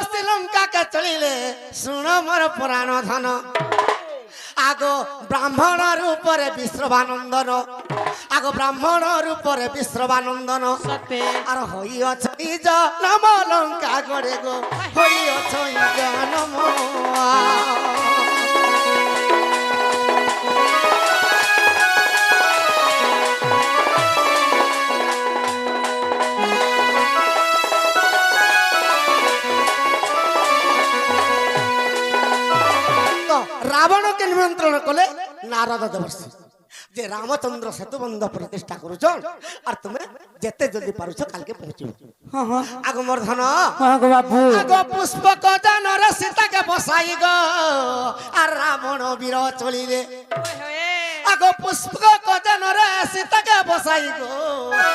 শ্রীলঙ্কা কে চলিলে শুণ মোর পুরাণ ধন আগ ব্রাহ্মণ রূপরে বিশ্ববানন্দন আগ ব্রাহ্মণ রূপরে বিশ্ববানন্দন আর হইଅছ জনম লঙ্কা গড়ে গো হইଅছ জনম রাবণ কে নিমন্ত্রণ কলে নারদ দেবর্ষি যে রামচন্দ্র সেতুবন্ধ প্রতিষ্ঠা করুছ আর তুমি যেতে জলদি পারুছ কালকে পৌঁছিব আগ মোর ধন আগ পুষ্পক জানরে সীতাকে বসাই গো আর রাবণ বীর চলিলে আগ পুষ্পক জানরে সীতাকে বসাই গো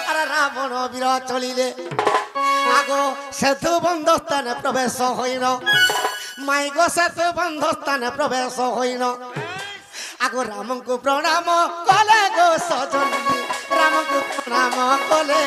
আর রাবণ বীর চলিলে আগ সেতুবন্ধ স্থানে প্রবেশ হইল মাই গো সেতুবন্ধ স্থানে প্রবেশ হইল আগ রামଙ୍କୁ প্রণাম কলে গো সজনী রামଙ୍କୁ প্রণাম কলে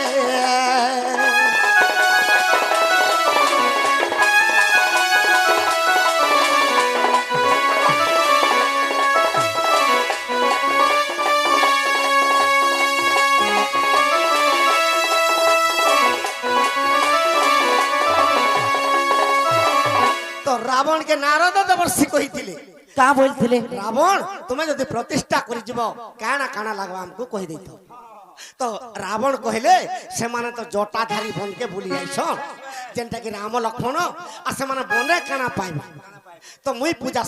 তো রাবণ কে নারদ দেবর্ষি কইতিলে কা বলছিলে রাবণ তুমি যদি প্রতিষ্ঠা করি যাব কানা কানা লাগবা আমকু কहि দেইত তো রাবণ কহিলে সেমানে তো জটাধারী বনকে ভুলি যাইছ যেনটা কি রাম লক্ষ্মণ আর সেমানে বনে কানা পাইবা তো মুই পূজা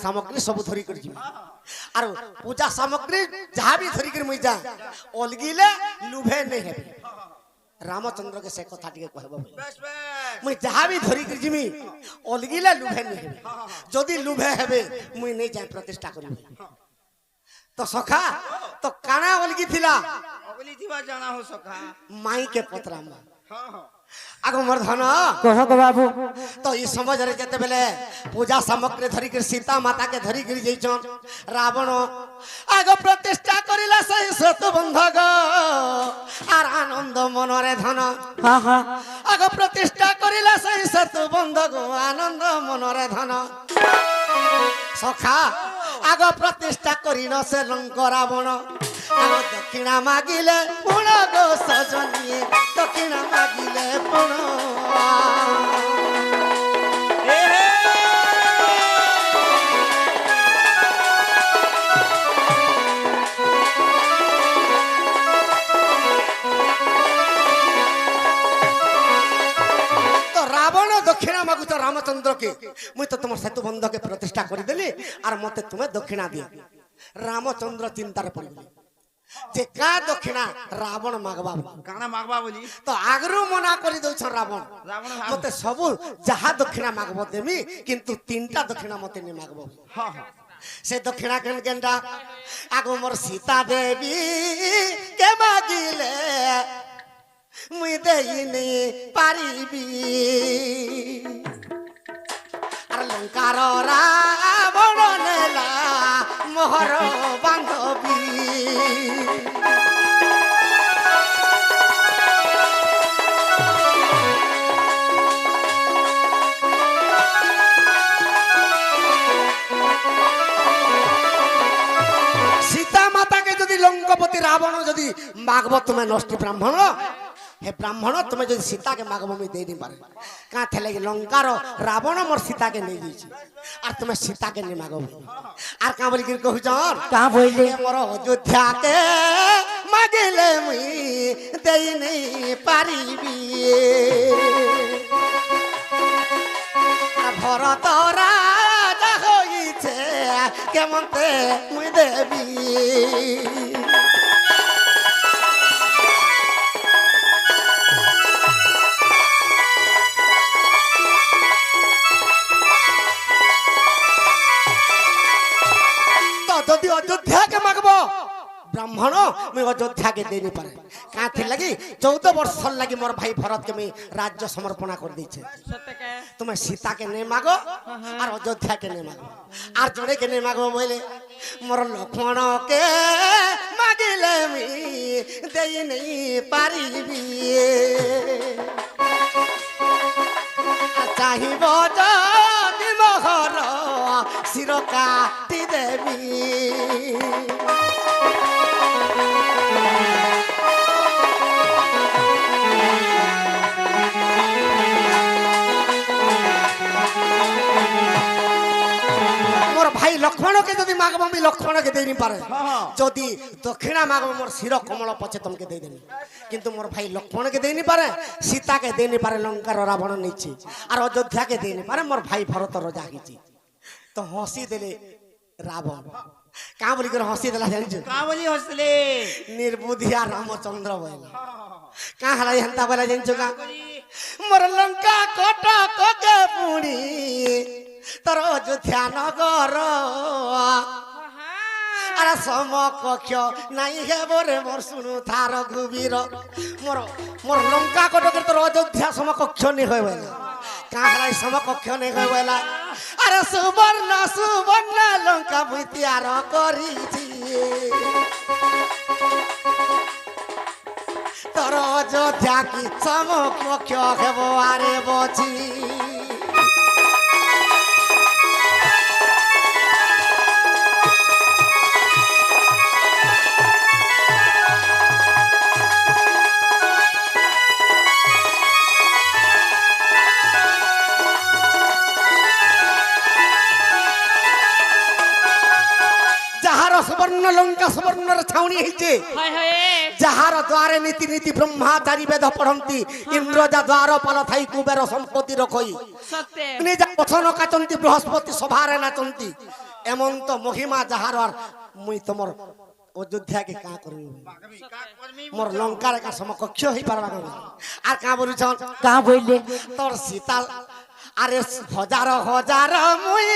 সামগ্রী সব ধরি করি যাবি আর পূজা সামগ্রী যাহা বি ধরি করি মুই যা অলগিলে লুভে নেই হেবে রামচন্দ্র के से कथा टिके कहबो मुई जहा भी धरी कर जिमी अलगिला लुभे नहीं हेबे जदी लुभे हेबे मुई नहीं जाय प्रतिष्ठा करिबे तो सखा तो काना अलगी थिला जाना हो सखा माई के पत्रा में आगो मोर धन कह गो बाबू तो ई समझ रे जते बेले पूजा सामग्री धरी कर सीता माता के धरी कर जइछन रावण आगो प्रतिष्ठा करिला सही सेतु बंधक आर आनंद मनरे धन हाँ हाँ आगो प्रतिष्ठा करिला सही सेतु बंधक आनंद मनरे धन सखा आगो प्रतिष्ठा करिन से लंक रावण आगो दक्षिणा मागिले पुण गो सजनी दक्षिणा मागिले पुण रावण दक्षिणा मागुच रामचंद्र के मुई तो तुम सेतु बंध के प्रतिष्ठा कर देली और मते तुम्हें दक्षिणा दिया रामचंद्र चिंतार पड़ गए जे का दक्षिणा रावण मागबा काना मागबा बोली तो आगरू मना करी दउछ रावण रावण मते सब जहा दक्षिणा मागबो देमी किंतु तीनटा दक्षिणा मते नि मागबो हां हां से दक्षिणा केन केनटा आगो मोर सीता देवी के मागिले मुई देई नहीं पारिबी আর লঙ্কার রাবণ নেলা মোহর বান্ধবী সীতা মাতাকে যদি লঙ্কাপতি রাবণ যদি মাগব তুমি নষ্ট ব্রাহ্মণ हे ब्राह्मण तुम्हें जो सीता के मागब मुझे दे नहीं पारे कहाँ थे लगे लंकार रावण मोर सीता के नहीं दी और तुम्हें सीता के नहीं मागब और कहाँ बोली गिर कहू जान कहाँ बोले मोर अयोध्या के मागिले मुई दे नहीं पारिबी भरत राजा होइछे केमते मुई देवी যদি অযোধ্যা के मागबो ब्राह्मण मैं अयोध्या के दे नहीं पारे कहाँ थे लगी 14 वर्ष लगी मोर भाई भरत के मैं राज्य समर्पण कर दी तुम्हें सीता के नहीं मागो और अयोध्या के नहीं मागो और जोड़े के नहीं मागो बोले मोर लक्ष्मण के मागिले मी दे नहीं पारिबी চাহিব যদি মোহর শির কাটি দেবি মোর ভাই লক্ষ্মণকে যদি মাগব আমি লক্ষ্মণকে দেই নি পারে যদি দক্ষিণা মাগব মোর শির কমল পছে তোমাকে দেই দেনি কিন্তু মোর ভাই লক্ষ্মণকে দেই নি পারে সীতাকে দেই নি পারে লঙ্কার রাবণ নিচ্ছে আর অযোধ্যাকে দেই নি পারে মোর ভাই ভরত রাজা হইছে তো হসি দেলে রাবণ কা বলি করে হসি দেলা জানিছো का बोली हंसले নির্বুদ্ধিয়া রামচন্দ্র বইলা কা হালাই হন্তা বইলা জানিছো কা মোর লঙ্কা কোটা কোকে পুড়ি তোর অযোধ্যা নগর আর সমকক্ষ নাই হেবরে মোর শুনু থার গুবীর মোর মোর লঙ্কা কোটকে তোর অযোধ্যা সমকক্ষ নি হই বইলা কা হালাই সমকক্ষ নি হই বইলা আরে সুবর্ণ সুবর্ণ লঙ্কা ভুইতিয়ার করিছি তোর অযোধ্যা কি সমকক্ষ হেব আরে বছি যাহার সুবর্ণ লঙ্কা সুবর্ণর ছাউনি হইছে যাহার দ্বারে নীতি নীতি ব্রহ্মাচারী বেদ পড়ন্তি ইন্দ্র যা দ্বার পাল থাই কুবের সম্পত্তি রখই নিজা পথন কাচন্তি বৃহস্পতি সভারে নাচন্তি এমন তো মহিমা যাহার আর মুই তোমার অযোধ্যাকে কা করিব মোর লঙ্কার একা সমকক্ষ হই পারবা না আর কা বলুছন কা বইলে তোর সীতা আরে হাজার হাজার মুই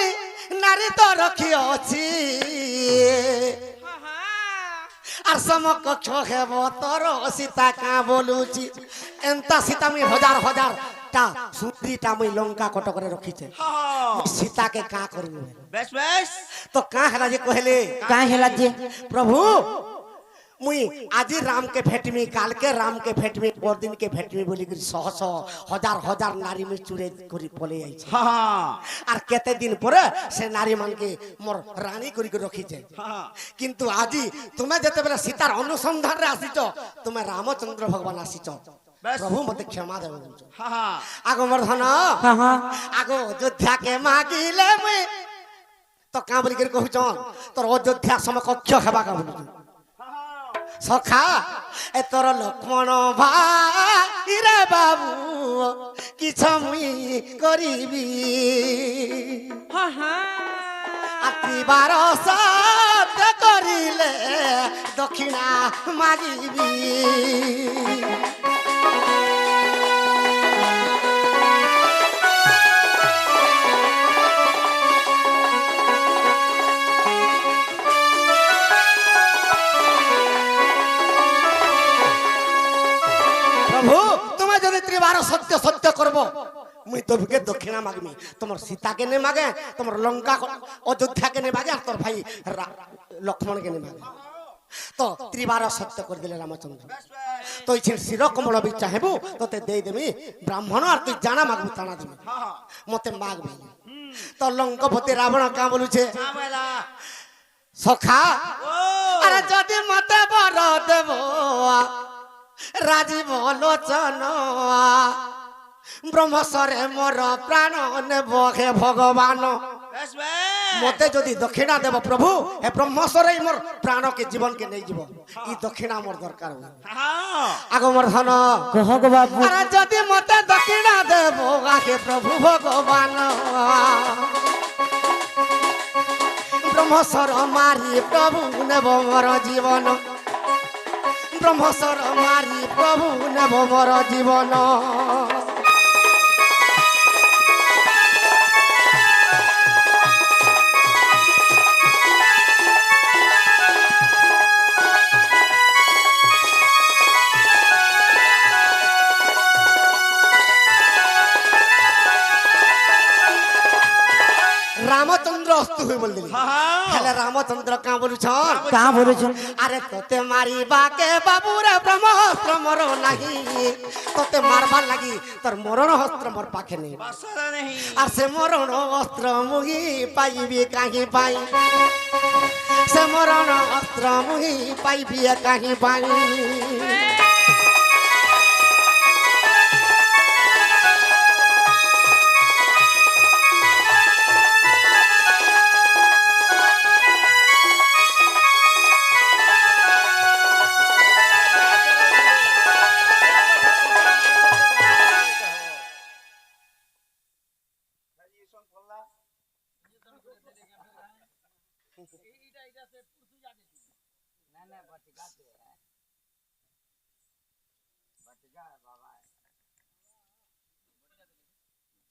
নারী তো রখি অছি আর সমকক্ষ হেব তোর সীতা কা বলুছি এন্তা সীতা মুই হাজার হাজার টা সুন্দরীটা মুই লঙ্কা কট করে রখিছে সীতাকে কা করিব बेस बेस তো কা হেলা যে কহেলে কা হেলা যে प्रभु मुई आज राम के भेटमी काल के राम के भेटमी परदिन के भेटमी बोली करी सह सह हजार हजार नारी में चुरे करी पले आइছে हाँ আর কেতে দিন পরে সে নারী মানকে মোর রানী করি করে রখিছে हाँ কিন্তু আজি তুমি যেতে বেলা সীতার অনুসন্ধান রে আসিছ তুমি রামচন্দ্র ভগবান আসিছ বেশ। প্রভু মতে ক্ষমা দেব বলছো हाँ আগো মোর ধন হ্যাঁ হ্যাঁ আগো অযোধ্যাকে মাগিলে মুই তো কা বলি করে কহুছন তোর অযোধ্যা সমকক্ষ হেবা কা বলি সখা এ তোর লক্ষ্মণ ভাই রে বাবু কিছু মুই করিবি আতিবার সাথে করিলে দক্ষিণা মাগিবি প্রভু তুমি যদি ত্রিবার সত্য সত্য করব মুই তোকে দক্ষিণা মাগমি তোমার সীতাকে নে মাগে তোমার লঙ্কা অযোধ্যাকে নে মাগে আর তোর ভাই লক্ষ্মণকে নে মাগে তো ত্রিবার সত্য করে দিলে রামচন্দ্র তো এই শির কমল বি চাহেবু তোতে দেই দেমি ব্রাহ্মণ আর তুই জানা মাগবি তানা দেবি মতে মাগবি তো লঙ্কপতি রাবণ কা বলুছে हाँ बोला সখা আরে যদি মতে বর দেব রাজীব লোচন ব্রহ্মস্বরে মোর প্রাণ নেব হে ভগবান बेस बेस মতে যদি দক্ষিণা দেব প্রভু হে ব্রহ্মস্বরে মোর প্রাণকে জীবনকে নেই যাব ই দক্ষিণা মোর দরকার हाँ আগ মোর ধন কহ গো বাবু আরে যদি মতে দক্ষিণা দেব হে প্রভু ভগবান ব্রহ্মস্বর মারি প্রভু নেব মোর জীবন ব্রহ্মস্বর মারি প্রভু নেব মোর জীবন রামচন্দ্র অস্ত হয়ে বললি হ্যাঁ হ্যাঁ হেলে রামচন্দ্র কাঁ বলুছন কা বলেছেন আরে তোতে মারিবাকে বাবুরে ব্রহ্মাস্ত্র মর নাহি তোতে মারবার লাগি তোর মরণ অস্ত্র মোর পাখে নেই বাসরা नहीं আর সে মরণ অস্ত্র মুহি পাইবি কাহি পাই সে মরণ অস্ত্র মুহি পাইবি কাহি পাই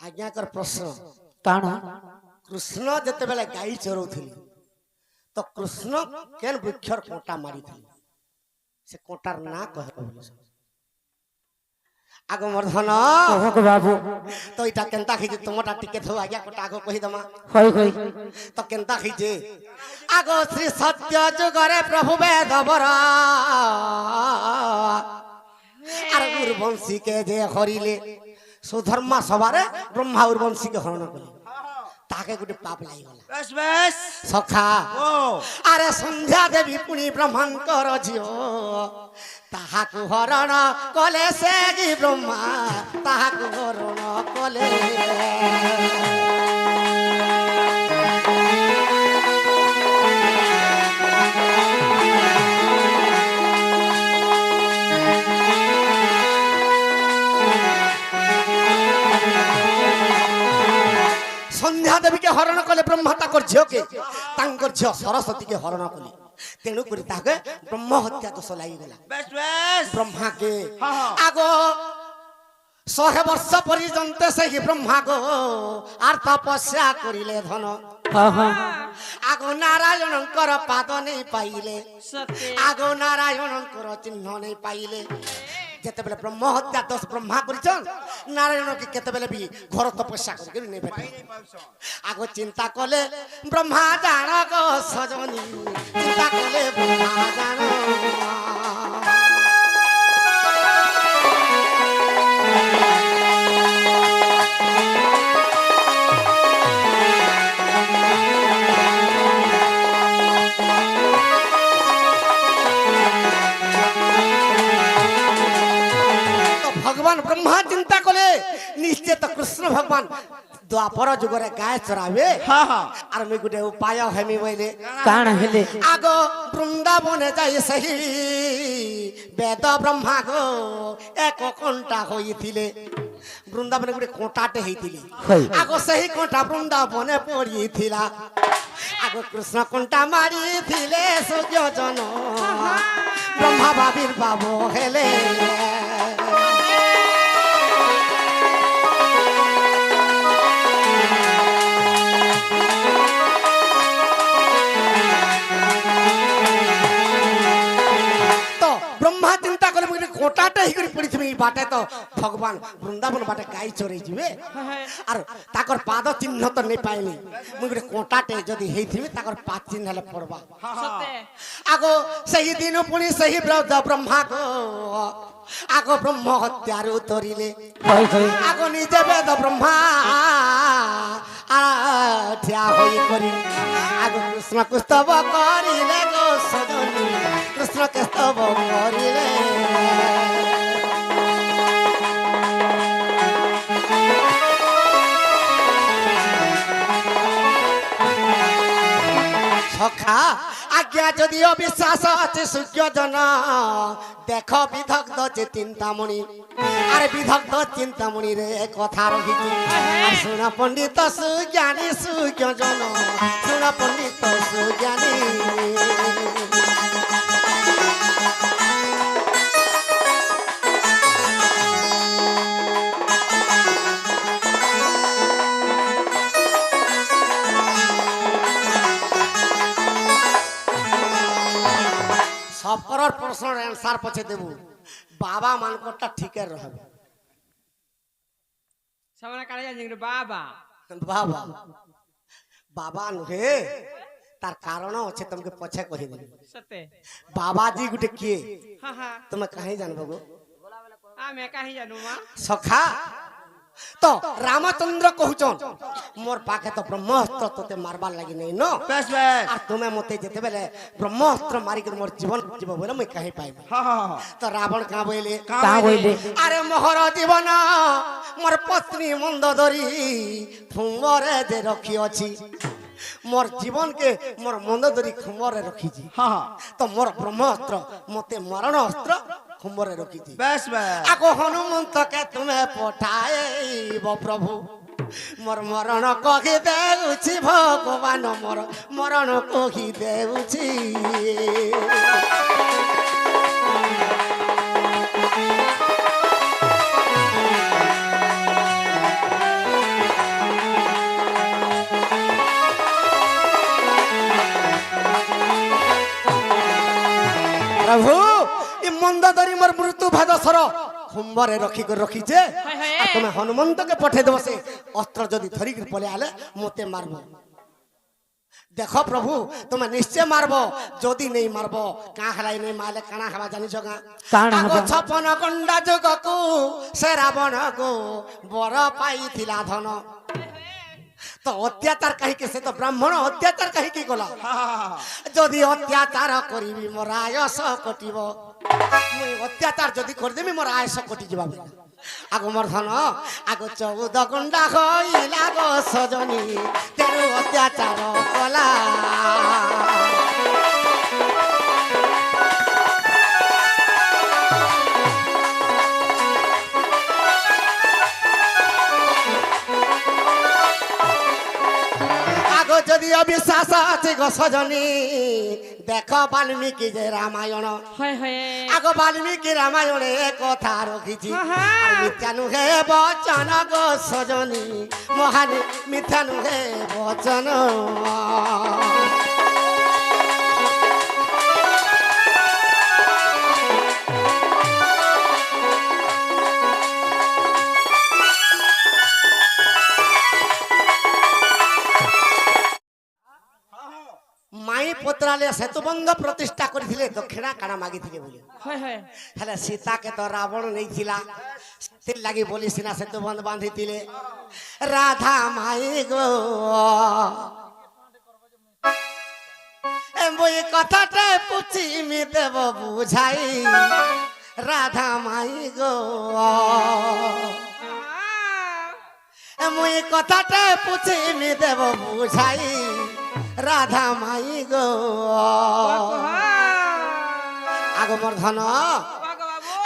ଆଜ୍ଞାଙ୍କର ପ୍ରଶ୍ନ କାଣ କୃଷ୍ଣ ଯେତେବେଳେ ଗାଈ ଚରଉଥିଲେ ତ କୃଷ୍ଣ କେନ୍ ବୃକ୍ଷର କଣ୍ଟା ମାରିଥିଲେ ସେ କଣ୍ଟାର ନାଁ କହ ଆଗ ମର୍ଧନ কহক বাবু ତ ଏଇଟା କେନ୍ତା ହେଇଛି ତୁମଟା ଟିକେ ଥଉ ଆଜ୍ଞା କଟା ଆଗ କହିଦମା হই হই ତ କେନ୍ତା ହେଇଛି ଆଗ ଶ୍ରୀ ସତ୍ୟ ଯୁଗରେ ପ୍ରଭୁ ବେଦବର আর উর্বংশীকে যে হরিলে সুধর্মা সভারে ব্রহ্মা উর্বংশীকে হরণ কলে তাকে গোটে পাপ লাগিগলা बस बस সখা ओ আরে সন্ধ্যা দেবী পুনি ব্রহ্মাঙ্কর ঝিও তাহাকু হরণ কলে সে কি ব্রহ্মা তাহাকু হরণ কলে সন্ধ্যা দেবীকে হরণ কলে ব্রহ্মা তাকর ঝিওকে তাঙ্কর ঝিও সরস্বতীকে হরণ কলে তেণু করে তাকে ব্রহ্ম হত্যা দোষ লাগিগলা बस बस ব্রহ্মাকে হ্যাঁ, হ্যাঁ। আগ 100 বর্ষ পর্যন্ত সেই ব্রহ্মা গো আর তপস্যা করিলে ধন হ্যাঁ হ্যাঁ আগ নারায়ণঙ্কর পাদ নেই পাইলে সত্যি আগ নারায়ণঙ্কর চিহ্ন নেই পাইলে যেতেবেলে ব্রহ্ম হত্যা দোষ ব্রহ্মা করিছন নারায়ণকে কেতেবেলে বি ঘর তপস্যা করি নেই বেটা আগ চিন্তা কলে ব্রহ্মা জান গো সজনী চিন্তা কলে ব্রহ্মা জান ভগবান ব্রহ্মা চিন্তা কলে নিশ্চয় তো কৃষ্ণ ভগবান দ্বাপর যুগরে গায়ে চড়াবে हाँ हाँ আর আমি গোটে উপায় হেমি বইলে কাণ হেলে আগ বৃন্দাবনে যাই সেই বেদ ব্রহ্মা গো এক কণ্টা হইছিলে বৃন্দাবনে গোটে কণ্টাটে হইছিলে হই। আগ সেই কণ্টা বৃন্দাবনে পড়িছিলা আগ কৃষ্ণ কণ্টা মারিছিলে সূর্যজন ব্রহ্মা বাবির বাবু হেলে তো ব্রহ্মা চিন্তা করে মুই কোটাটা হি করে পড়িছিবি বাটে তো ভগবান বৃন্দাবন বাটে গাই চড়াই যাবে আর তাকর পাদ চিহ্ন তো নেই পাইনি মুই গোটে কোটাটে যদি হেইথিবি তাকর পাদ চিহ্ন হলে পড়বা সত্যি আগো সেই দিন পুনি সেই ব্রহ্মা গো আগো ব্রহ্ম হত্যার উতরিলে হই হই আগো নিজে বেদ ব্রহ্মা ঠিয়া হই করি আগো কৃষ্ণ কুস্তব করিলে গো সজনী কৃষ্ণ কুস্তব করিলে সখা আজ্ঞা যদি অবিশ্বাস আছে সূর্যজন দেখ বিদগ্ধ যে চিন্তামণি আরে বিদগ্ধ চিন্তামণি রে কথা রহিছি আর শুনা পণ্ডিত সুজ্ঞানী সূর্যজন শুনা পণ্ডিত সুজ্ঞানী সবকর প্রশ্নের অ্যান্সার পছে দেবু বাবা মানকরটা ঠিকই রহবে সামনে কাড়ে যাচ্ছে কিন্তু বাবা বাবা ବାବା ନୁହେଁ ତାର କାରଣ ଅଛି ତମକୁ ପଛେ କହିଦେବି सत्य ବାବାଜୀ ଗୋଟେ କିଏ हाँ हाँ ତମେ କାହିଁ ଜାଣିବ ଗो मैं कहीं जानू माँ ସଖା ତ ରାମଚନ୍ଦ୍ର କହୁଛନ୍ ମୋର ପାଖେ ତ ବ୍ରହ୍ମାସ୍ତ୍ର ତତେ ମାରବାର ଲାଗି ନେଇ ନ बस बस আর তুমি মতে যেতেবেলে ব্রহ্মাস্ত্র মারিকি মোর জীবন জীব বলে মুই কাহি পাইবি हाँ हाँ हाँ তো রাবণ কাঁ বইলে कहाँ बोले আরে মোহর জীবন মোর পত্নী মন্দোদরী খুমরে যে রখি অছি মোর জীবনকে মোর মন্দোদরী খুমরে রখিছি हाँ हाँ তো মোর ব্রহ্মাস্ত্র মতে মরণ অস্ত্র খুমরে রখিছি बस बस আগো হনুমন্তকে তুমি পঠাইব প্রভু মোর মরণ কহি দেউছি ভগবান মোর মরণ কহি দেউছি প্রভু ই মন্দোদরী মোর মৃত্যু ভেদসর খুম্বরে রখিছে আর তুমি হনুমন্তকে পঠাই দেব সে অস্ত্র যদি ধরিকি পলে আলে মতে মারব দেখো প্রভু তুমি নিশ্চয় মারব যদি নেই মারব কাঁ হেলাই নেই মারলে কানা হবা জানিছ গা কাଣା আগো হবা? ছপন গন্ডা যুগকু সে রাবণ গো বর পাইছিলা ধন তো অত্যাচার কাহিকে সে তো ব্রাহ্মণ অত্যাচার কাহিকে গলা যদি অত্যাচার করিবি মোর আয়স কটিব মুই অত্যাচার যদি করদেবি মোর আয়স কটি যাবা আগো মোর ধন আগো 14 গন্ডা হইলা গো সজনী তেরু অত্যাচার কলা আগো যদি অবিশ্বাস আছে গো সজনী দেখো বাল্মীকি যে রামায়ণ हाय हाय আগো বাল্মীকি রামায়ণে কথা রখিছি আর মিথ্যা নুহে বচন গো সজনী মহান মিথ্যা নুহে বচন মাই পুত্রালে সেতুবন্ধ প্রতিষ্ঠা করেছিলে দক্ষিণা কানা মাগিছিলে বলে हाय हाय হেলে সীতাকে তো রাবণ নেইছিলা সেই লাগি বলি সিনা সেতুবন্ধ বাঁধিছিলে রাধা মাই গো বই কথাটা পুছি মি দেব বুঝাই রাধা মাই গো মুই কথাটা পুছি মি দেব বুঝাই রাধা মাই গো আগো মোর ধন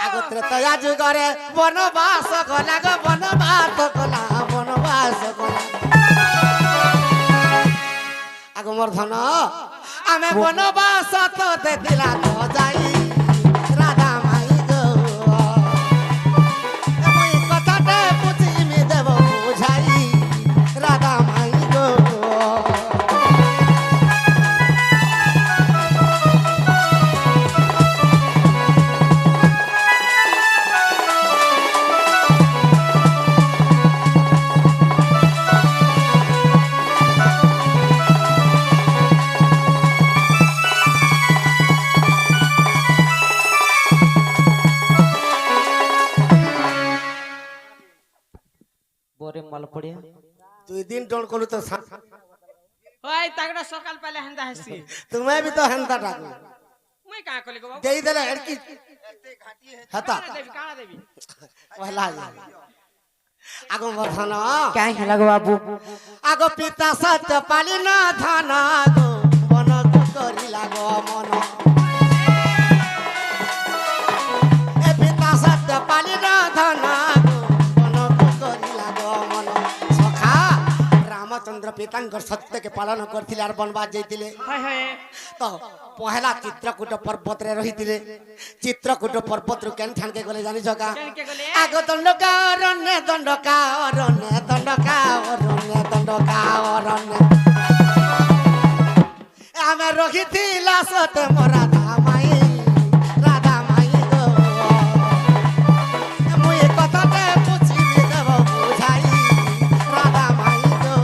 আগো ত্রেতয়া যুগরে বনবাস গলা গো বনবাস গলা বনবাস গলা আগো মোর ধন আমি বনবাস তো দেখিলা তো যাই রাধা মাই গো মুই কথাটা পুছি মি দেব বুঝাই রাধা মাই গো बोरे माल पड़िया দুই দিন টোন করলু তো ओए तगड़ा सकाल पहले हंदा हसी তুমি বি তো হেনতা টাকু मैं कहां कोले को बाबू দেই দেলে এড়কি হাতা काना देवी ওহলা আগো বর্ধন क्या है लगो बाबू আগো পিতা সত্য পালি না ধান গো বন করি লাগো মন এ পিতা সত্য পালি না ধান গো বন করি লাগো মন সখা রামচন্দ্র পিতাঙ্কর সত্যকে পালন করଥିଲେ আর বনবাস যাইଥିଲେ हाय हाय তো পহেলা চিত্রকূট পর্বতরে রহিଥିଲେ চিত্রকূট পর্বতরু কেন ঠানকে গলে জানিছ কা केन के गले আগ দণ্ডকা অরণ্য দণ্ডকা অরণ্য দণ্ডকা অরণ্য দণ্ডকা অরণ্য আমি রহিছিলা সতে মোরা ধামাই রাধা মাই গো মুই কথাতে পুছি দেব বুঝাই রাধা মাই গো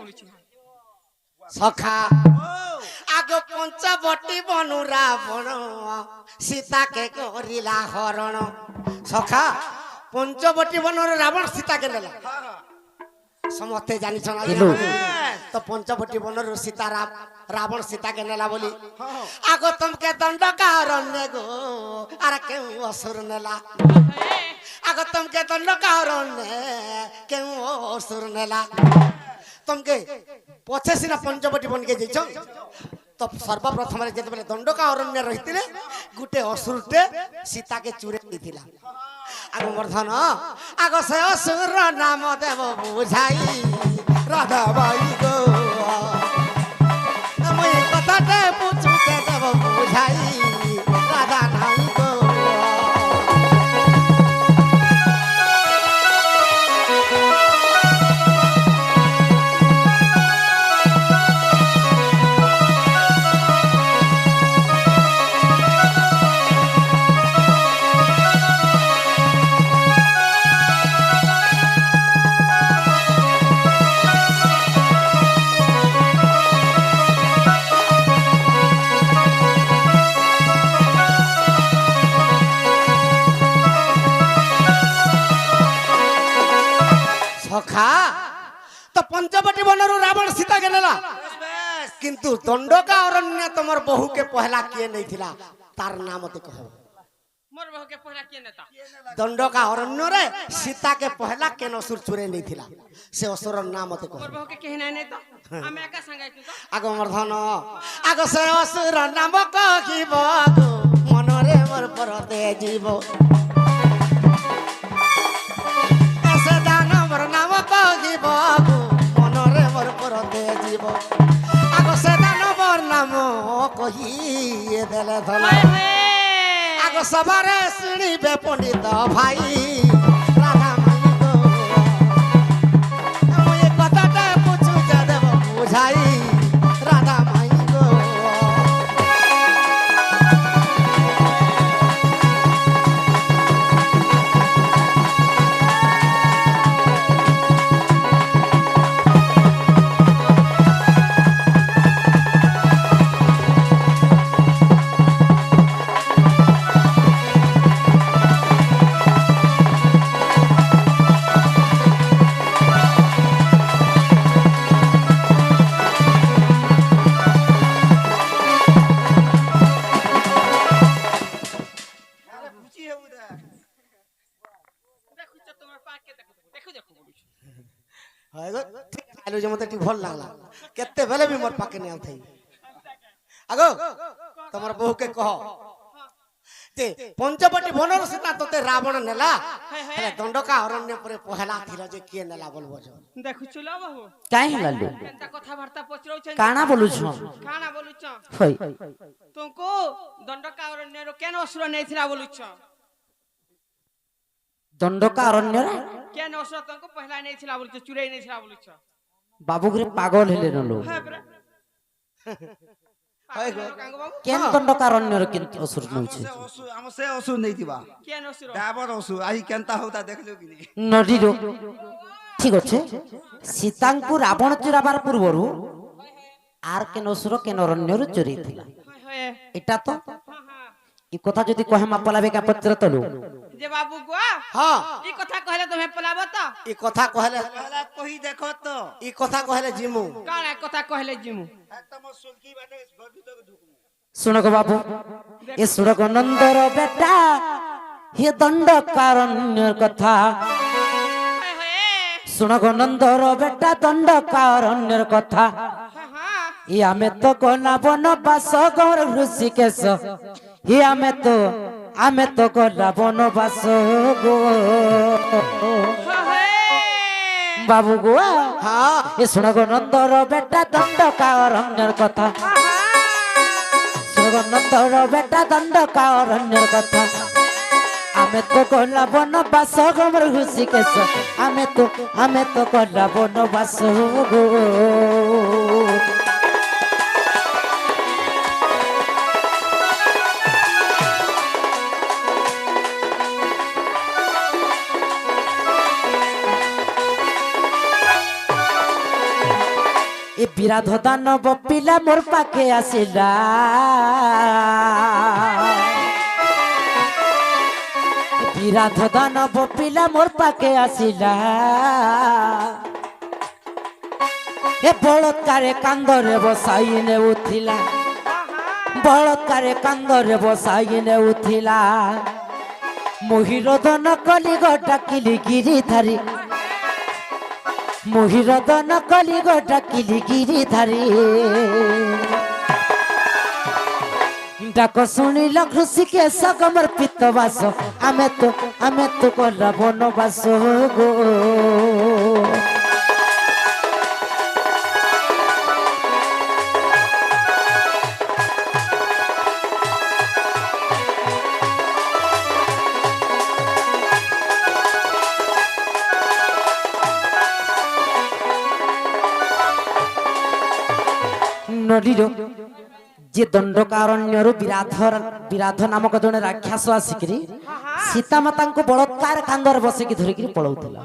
বলেছি সখা ও আগ পঞ্চবটী বনু রাবণ সীতাকে করিলা হরণ সখা পঞ্চবটী বনর রাবণ সীতাকে নেলা সমস্তে জানিছ না এলো। তো পঞ্চবটী বনর সীতা রাবণ সীতাকে নেলা বলি আগ তমকে দণ্ড কারণ্য গো আর কেউ অসুর নেলা আগ তমকে দণ্ড কারণ্য কেউ অসুর নেলা তমকে পছে সিনা পঞ্চবটী বনকে যাইছ তো সর্বপ্রথমে যেতবে দণ্ডকা অরণ্য রহিলে গোটে অসুরটে সীতাকে চুরে দিয়েছিল আগ মর্ধন আগ সে অসুর নাম দেব বুঝাই রাধাবাই গো আমি কথাতে পুছুতে দেব বুঝাই রাধা নাই গো সখা তো পঞ্চবটী বনরু রাবণ সীতাকে নেলা বেশ বেশ কিন্তু দণ্ডকা অরণ্য তোমার বহুকে পহলা কিয়ে নেইছিলা তার নাম মতে কহ মোর বহুকে পহলা কে নেতা দণ্ডকা অরণ্য রে সীতাকে পহলা কেন অসুর চুরে নেইছিলা সে অসুরর নাম মতে কহ মোর বহুকে কেহ নাই নেতা আমি একা সাঙ্গাইছি তো আগ মর্ধন আগ সে অসুর নাম কহিব গো মনরে মোর পরতে জীব সে দানবর নাম কহিব গো মনরে মোর পরতে জীব আগ সে দানবর নাম কহিয়ে দেলে ধলা হায় হায় আগ সবারে শুনিবে পণ্ডিত ভাই রাধা মাই গো আমি এ কথাটা পুছুতে দেব বুঝাই রাধা মাই গো আরে খুশি হবু দা দেখুছ তোমার পাকে দেখো দেখো দেখো বলছি হয় গো ঠিক আলু যে মতে ঠিক ভাল লাগলা কেতে বেলে বি মোর পাকে নিয়া থাই আগো তোমার বহুকে কহ যে পঞ্চবটী বনর সীতা তোতে রাবণ নেলা হেলে দণ্ডকা অরণ্য পরে পহলা থিল যে কিয়ে নেলা বলবো যে দেখুছ লো বাবু কাই হেলালু কেনতা কথাবার্তা পচরউছ কানা বলুছ কানা বলুছ হই তুমকু দণ্ডকা অরণ্যর কেন অসুর নেইছিলা বলুছ দণ্ডকা অরণ্য রে কেন অসুর তুমকু পহলা নেইছিলা বলুছ চুরাই নেইছিলা বলুছ বাবুগরে পাগল হেলে নলো হ্যাঁ ব্রা হয় গো কাঙ্গ বাবু কেন দণ্ডকা অরণ্য রে কিন্তু অসুর নউছে ଆମ ସେ ଅସୁ ନେଇଥିବା কেন অসুর ଡାବର ଅସୁ ଆଜି କେନ୍ତା ହଉତା ଦେଖିଲୁ କି ନି নদীর ঠিক আছে সীতাঙ্কু রাবণ চুরাবার পূর্বরু আর কেন অসুর কেন অরণ্যর চুরিଥିଲା হায় হায় এটা তো হ্যাঁ হ্যাঁ এই কথা যদি কহে মা পলাবে কা পত্র তলু যে বাবু গো হ্যাঁ এই কথা কইলে তুমি পলাব তো ই কথা কহলে ପହଲା କହି ଦେଖ ତ ই কথা কহলে জিমু কানা কথা কইলে জিমু ତମ ସୁଲକି ବାଟେ ଘର ଭିତରକୁ ଢୁକୁము শুনো গো বাবু এ শুনো গো নন্দর বেটা হে দণ্ডকা অরণ্যর কথা হায় হায় শুনো গো নন্দর বেটা দণ্ডকা অরণ্যর কথা হ্যাঁ হ্যাঁ ই আমি তো গোনা বন বাস গৌর ঋষিকেশ ই আমি তো গোনা বন বাস গো হায় বাবু গো হ্যাঁ এ শুনো গো নন্দর বেটা দণ্ডকা অরণ্যর কথা শুনো গো নন্দর বেটা দণ্ডকা অরণ্যর কথা আমি তো গোলা বন বাস গৌর ঋষিকেশ আমি তো গোলা বন বাস গো ଏ ବିରାଧ ଦାନବ ପିଲା ମୋର ପାଖେ ଆସିଲା ବିରାଧ ଦାନବ ପିଲା ମୋର ପାଖେ ଆସିଲା ଏ ବଳତ୍କାରେ କାନ୍ଦରେ ବସାଇ ନେଉଥିଲା ବଳତ୍କାରେ କାନ୍ଦରେ ବସାଇ ନେଉଥିଲା ମୋହିରୋଦନ କଲି ଡାକିଲି ଗିରିଧାରୀ ମୋହିରୋଦନ କଲି ଡାକିଲି ଗିରିଧାରୀ ডাক শুনিল ঘৃষিকেশ গমর পিতবাস আমি তো কলা বনবাস গো নদীর যে দণ্ডকারণ্যর বিরাধ নামক জনে রাক্ষস আসিকি সীতামাতা বলৎকার কান্দরে বসিকি ধরিকি পলাউলা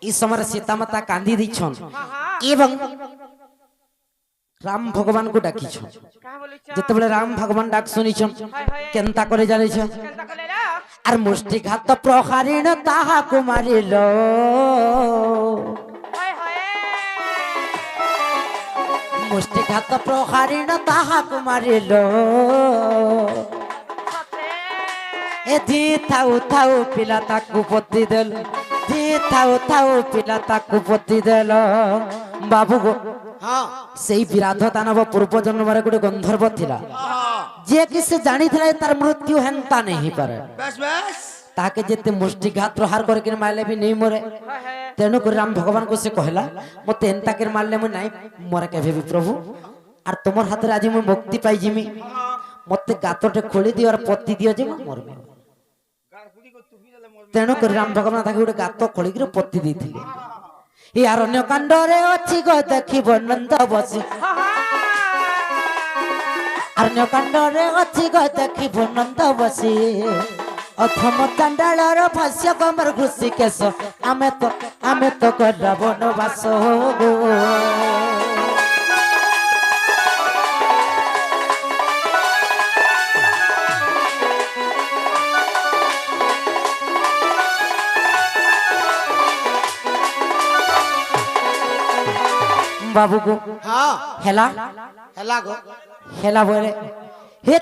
এই সময় সীতামাতা কান্দি দিছন এবং রাম ভগবান কু ডাকিছন যেতবেলে রাম ভগবান ডাক শুনিছন কেনতা করে জানিছন আর মুষ্টিঘাত প্রহারিণ তাহাকু মারিল মুষ্টিঘাত প্রহারিণ তাহাকু মারিল এ জি থাউ থাউ পিলা তাকু পতি দেল জি থাউ থাউ পিলা তাকু পতি দেল বাবু গো হ্যাঁ সেই বিরাধ দানব পূর্ব জন্মরে গোটে গন্ধর্ব ଥିଲା যে কি সে জানিଥିଲା তার মৃত্যু হেনতা নেই পারে বেশ বেশ তাকে যেতে মুষ্টিঘাত প্রহার করে মারলে भी नहीं মরে তেণু করে রাম ভগবান को से कहला মতে এনতা করে মারলে মু নাই মরে কেবে भी প্রভু আর তোমার হাতে আজি মু মুক্তি পাই জিমি মতে গাতটে খোলি দিও আর পতি দিও যে মরবে তেণু করে রাম ভগবান তাকে গোটে গাত খোলিকি পতি ଦେଇଥିଲେ এই অরণ্য কাণ্ডরে অছি গো দেখিব নন্দ বসি অরণ্য কাণ্ডরে অছি গো দেখিব নন্দ বসি অথম চাণ্ডাଳର ভাষ্য কমর ঘুষি কেশ ଆମେ ତ ଗଲା বনবাস গো বাবু গো হ্যাঁ হেলা হেলা গো হেলা বলে হে